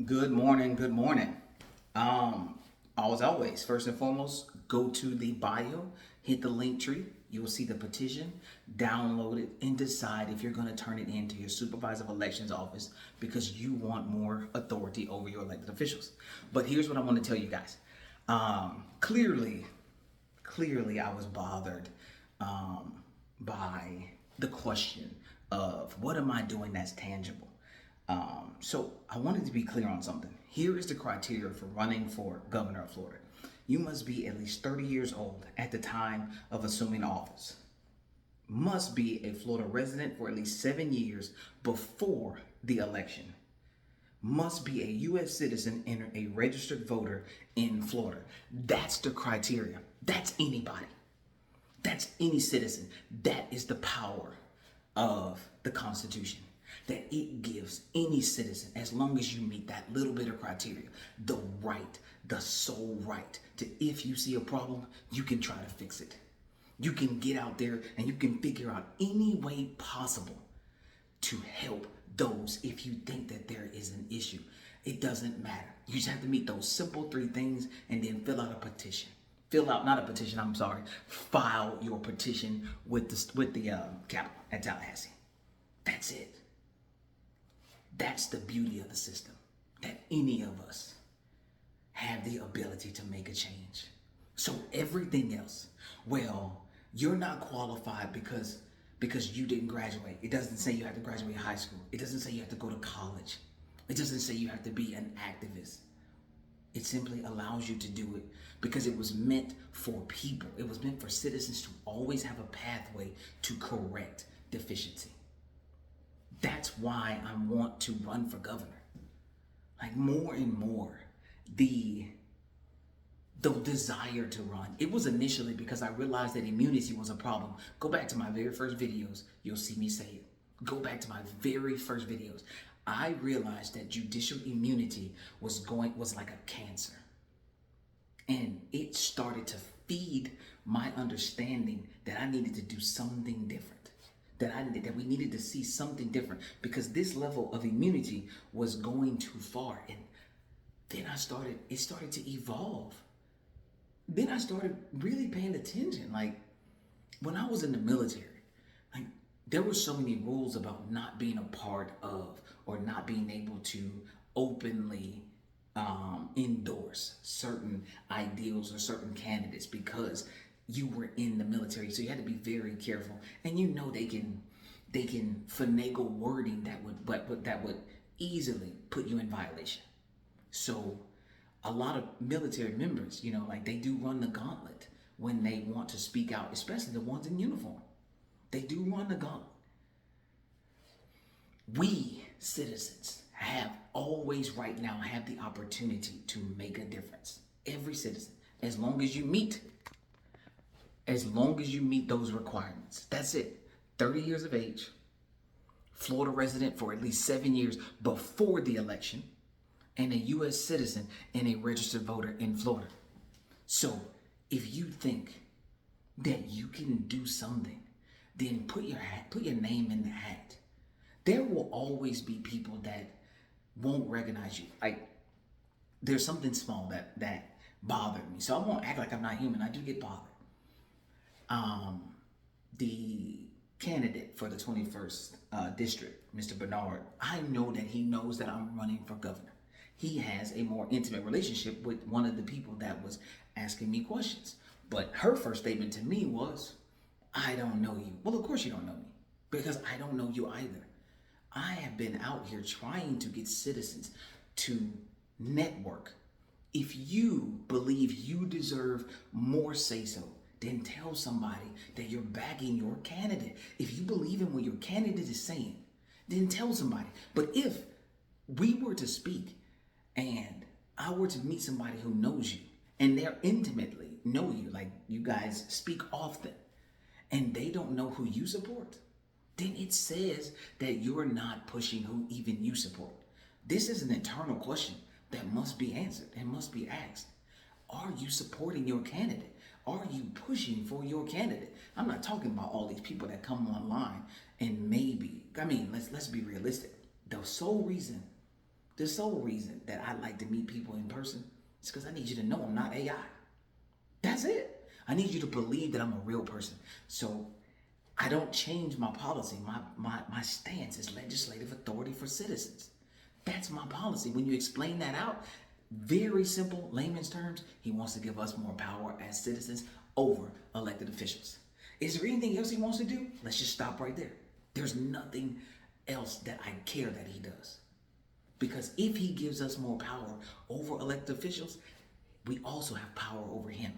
Good morning. Good morning. As always, first and foremost, go to the bio, hit the link tree. You will see the petition, download it, and decide if you're going to turn it into your supervisor of elections office because you want more authority over your elected officials. But here's what I want to tell you guys. Clearly, I was bothered by the question of what am I doing that's tangible. So I wanted to be clear on something. Here is the criteria for running for governor of Florida. You must be at least 30 years old at the time of assuming office. Must be a Florida resident for at least 7 years before the election. Must be a U.S. citizen and a registered voter in Florida. That's the criteria. That's anybody. That's any citizen. That is the power of the Constitution. That it gives any citizen, as long as you meet that little bit of criteria, the right, the sole right to, if you see a problem, you can try to fix it. You can get out there and you can figure out any way possible to help those if you think that there is an issue. It doesn't matter. You just have to meet those simple three things and then fill out a petition. File your petition with the Capitol at Tallahassee. That's it. That's the beauty of the system, that any of us have the ability to make a change. So everything else, well, you're not qualified because you didn't graduate. It doesn't say you have to graduate high school. It doesn't say you have to go to college. It doesn't say you have to be an activist. It simply allows you to do it because it was meant for people. It was meant for citizens to always have a pathway to correct deficiency. That's why I want to run for governor. Like more and more, the desire to run. It was initially because I realized that immunity was a problem. Go back to my very first videos, you'll see me say it. Go back to my very first videos. I realized that judicial immunity was like a cancer. And it started to feed my understanding that I needed to do something different. That we needed to see something different because this level of immunity was going too far. And then it started to evolve. Then I started really paying attention. Like when I was in the military, like there were so many rules about not being a part of or not being able to openly endorse certain ideals or certain candidates because you were in the military. So you had to be very careful. And you know they can finagle wording that would easily put you in violation. So a lot of military members, like they do run the gauntlet when they want to speak out, especially the ones in uniform. They do run the gauntlet. We citizens have always right now have the opportunity to make a difference. Every citizen, as long as you meet those requirements. That's it. 30 years of age, Florida resident for at least 7 years before the election, and a U.S. citizen and a registered voter in Florida. So if you think that you can do something, then put your name in the hat. There will always be people that won't recognize you. Like there's something small that bothered me. So I won't act like I'm not human. I do get bothered. The candidate for the 21st district, Mr. Bernard, I know that he knows that I'm running for governor. He has a more intimate relationship with one of the people that was asking me questions. But her first statement to me was, I don't know you. Well, of course you don't know me because I don't know you either. I have been out here trying to get citizens to network. If you believe you deserve more say-so, then tell somebody that you're backing your candidate. If you believe in what your candidate is saying, then tell somebody. But if we were to speak and I were to meet somebody who knows you and they're intimately know you, like you guys speak often, and they don't know who you support, then it says that you're not pushing who even you support. This is an internal question that must be answered and must be asked. Are you supporting your candidate? Are you pushing for your candidate? I'm not talking about all these people that come online and let's be realistic. The sole reason The sole reason that I like to meet people in person is because I need you to know I'm not AI. That's it. I need you to believe that I'm a real person. So I don't change my policy. My stance is legislative authority for citizens. That's my policy. When you explain that out, very simple layman's terms, he wants to give us more power as citizens over elected officials. Is there anything else he wants to do? Let's just stop right there. There's nothing else that I care that he does. Because if he gives us more power over elected officials, we also have power over him.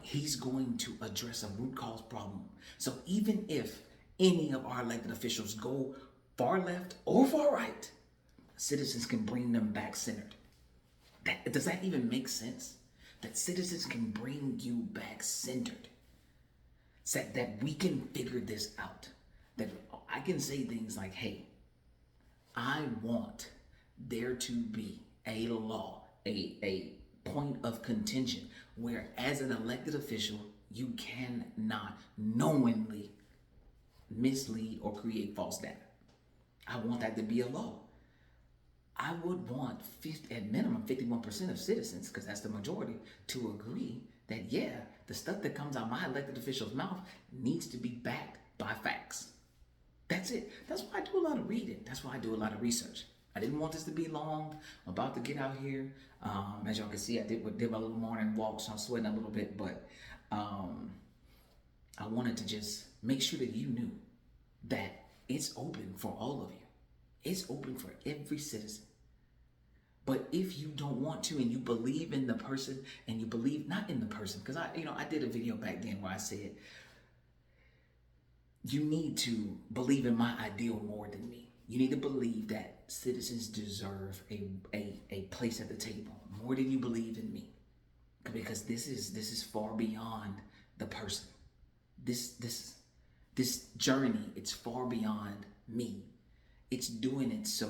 He's going to address a root cause problem. So even if any of our elected officials go far left or far right, citizens can bring them back centered. Does that even make sense? That citizens can bring you back centered. So that we can figure this out. That I can say things like, hey, I want there to be a law, a point of contention where as an elected official, you cannot knowingly mislead or create false data. I want that to be a law. I would want at minimum 51% of citizens, because that's the majority, to agree that, yeah, the stuff that comes out my elected official's mouth needs to be backed by facts. That's it. That's why I do a lot of reading. That's why I do a lot of research. I didn't want this to be long. I'm about to get out here. As y'all can see, I did my little morning walk, so I'm sweating a little bit, but I wanted to just make sure that you knew that it's open for all of you. It's open for every citizen. But if you don't want to and you believe in the person and you believe not in the person, because I did a video back then where I said, you need to believe in my ideal more than me. You need to believe that citizens deserve a place at the table more than you believe in me. Because this is far beyond the person. This journey, it's far beyond me. It's doing it so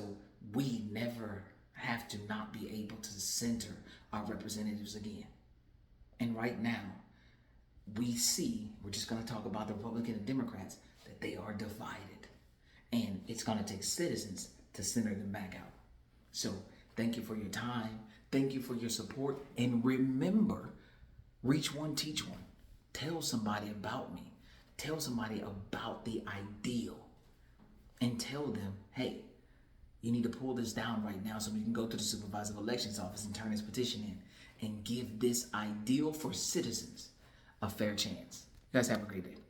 we never have to not be able to center our representatives again. And right now, we're just going to talk about the Republican and Democrats, that they are divided. And it's going to take citizens to center them back out. So thank you for your time. Thank you for your support. And remember, reach one, teach one. Tell somebody about me. Tell somebody about the ideal. And tell them, hey, you need to pull this down right now so we can go to the Supervisor of Elections office and turn this petition in and give this ideal for citizens a fair chance. You guys have a great day.